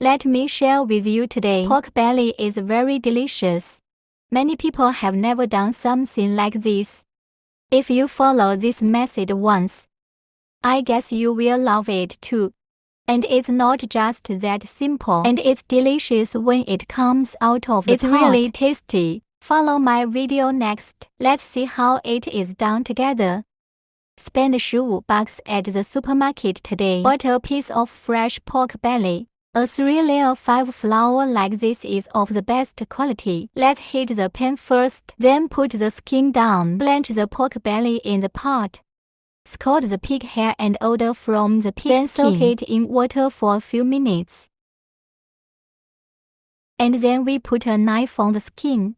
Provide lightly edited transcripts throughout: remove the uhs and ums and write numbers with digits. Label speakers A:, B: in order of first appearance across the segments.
A: Let me share with you today. Pork belly is very delicious. Many people have never done something like this. If you follow this method once, I guess you will love it too. And it's not just that simple. And it's delicious when it comes out of the pot. It's really tasty. Follow my video next. Let's see how it is done together. Spend $15 at the supermarket today. Bought a piece of fresh pork belly. A 3-layer 5-flour like this is of the best quality. Let's heat the pan first. Then put the skin down. Blanch the pork belly in the pot. Scald the pig hair and odor from the pig then skin. Soak it in water for a few minutes. And then we put a knife on the skin.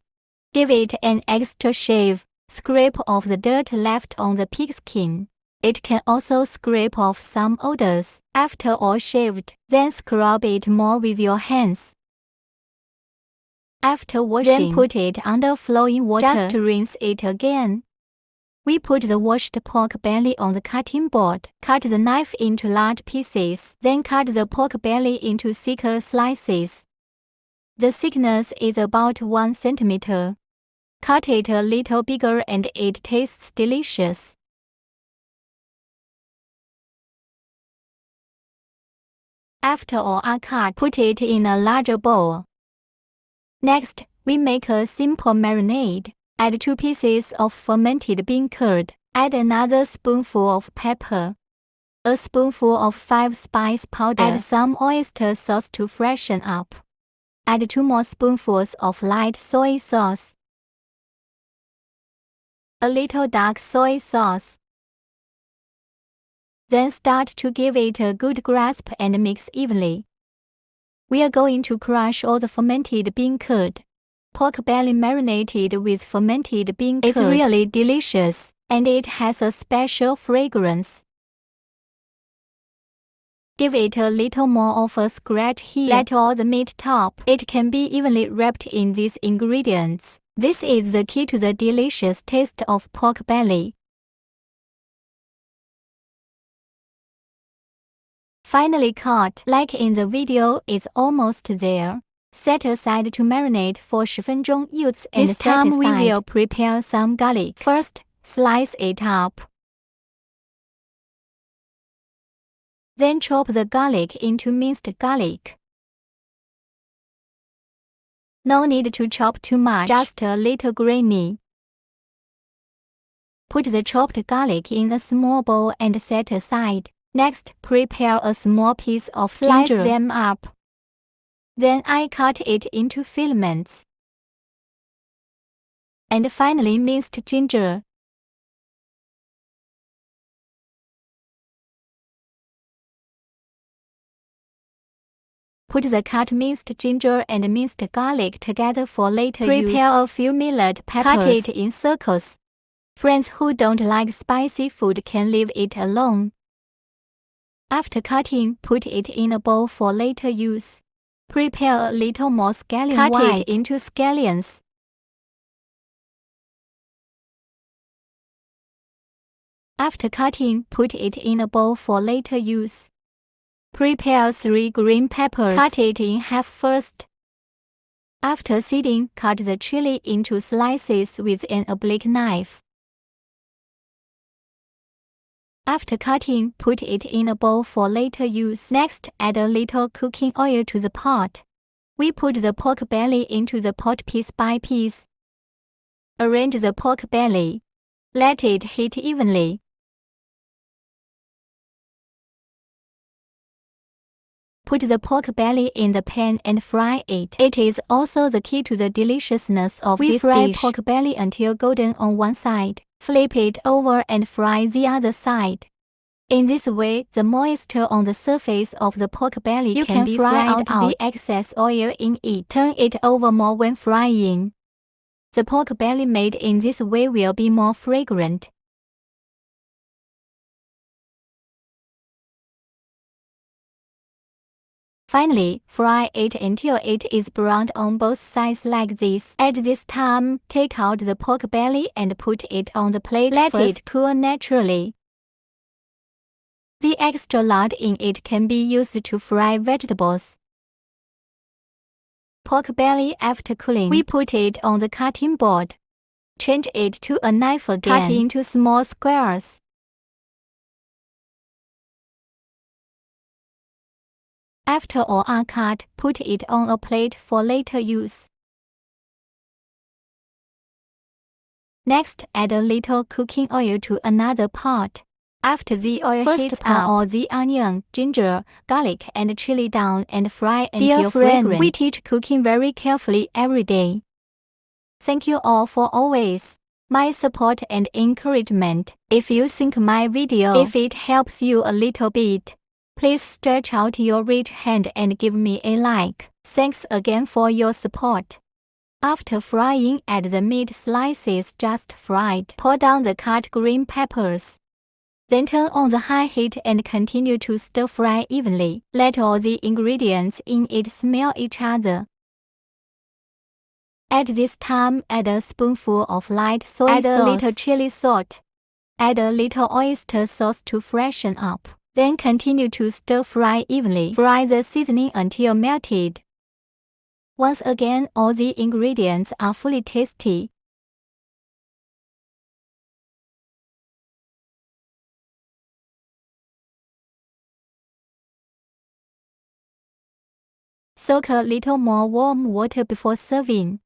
A: Give it an extra shave. Scrape off the dirt left on the pig skin. It can also scrape off some odors. After all shaved, then scrub it more with your hands. After washing, then put it under flowing water. Just rinse it again. We put the washed pork belly on the cutting board. Cut the knife into large pieces. Then cut the pork belly into thicker slices. The thickness is about 1 centimeter. Cut it a little bigger and it tastes delicious. After all are cut, put it in a larger bowl. Next, we make a simple marinade. Add 2 pieces of fermented bean curd. Add another spoonful of pepper. A spoonful of 5-spice powder. Add some oyster sauce to freshen up. Add 2 more spoonfuls of light soy sauce. A little dark soy sauce. Then start to give it a good grasp and mix evenly. We are going to crush all the fermented bean curd. Pork belly marinated with fermented bean curd. It's really delicious, and it has a special fragrance. Give it a little more of a scratch here. Let all the meat top. It can be evenly wrapped in these ingredients. This is the key to the delicious taste of pork belly. Finally cut, like in the video, it's almost there. Set aside to marinate for 10 分钟. This time we will prepare some garlic. First, slice it up. Then chop the garlic into minced garlic. No need to chop too much, just a little grainy. Put the chopped garlic in a small bowl and set aside. Next, prepare a small piece of ginger. Slice them up. Then I cut it into filaments. And finally minced ginger. Put the cut minced ginger and minced garlic together for later use. Prepare a few millet peppers. Cut it in circles. Friends who don't like spicy food can leave it alone. After cutting, put it in a bowl for later use. Prepare a little more scallion white. Cut it into scallions. After cutting, put it in a bowl for later use. Prepare 3 green peppers. Cut it in half first. After seeding, cut the chili into slices with an oblique knife. After cutting, put it in a bowl for later use. Next, add a little cooking oil to the pot. We put the pork belly into the pot piece by piece. Arrange the pork belly. Let it heat evenly. Put the pork belly in the pan and fry it. It is also the key to the deliciousness of this dish. We fry pork belly until golden on one side. Flip it over and fry the other side. In this way, the moisture on the surface of the pork belly can be fried out the excess oil in it. Turn it over more when frying. The pork belly made in this way will be more fragrant. Finally, fry it until it is browned on both sides like this. At this time, take out the pork belly and put it on the plate. Let it cool naturally. The extra lard in it can be used to fry vegetables. pork belly after cooling. We put it on the cutting board. Change it to a knife again. Cut into small squares. After all are cut, put it on a plate for later use. Next, add a little cooking oil to another pot. After the oil heats up, pour all the onion, ginger, garlic, and chili down and fry until fragrant. We teach cooking very carefully every day. Thank you all for always my support and encouragement. If you think my video, if it helps you a little bit, please stretch out your rich hand and give me a like. Thanks again for your support. After frying, add the meat slices just fried. Pour down the cut green peppers. Then turn on the high heat and continue to stir fry evenly. Let all the ingredients in it smell each other. At this time, add a spoonful of light soy sauce. Add a little chili salt. Add a little oyster sauce to freshen up. Then continue to stir fry evenly. Fry the seasoning until melted. Once again, all the ingredients are fully tasty. Soak a little more warm water before serving.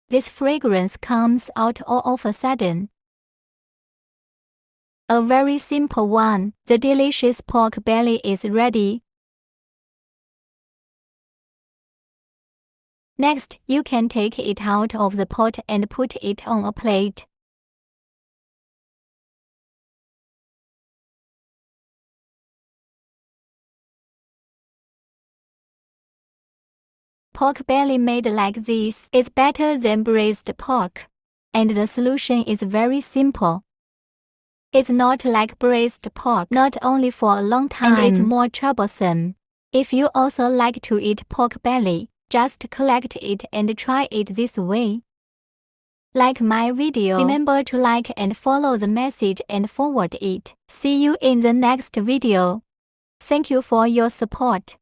A: This fragrance comes out all of a sudden. A very simple one. The delicious pork belly is ready. Next, you can take it out of the pot and put it on a plate. Pork belly made like this is better than braised pork. And the solution is very simple. It's not like braised pork, not only for a long time, and it's more troublesome. If you also like to eat pork belly, just collect it and try it this way. Like my video, remember to like and follow the message and forward it. See you in the next video. Thank you for your support.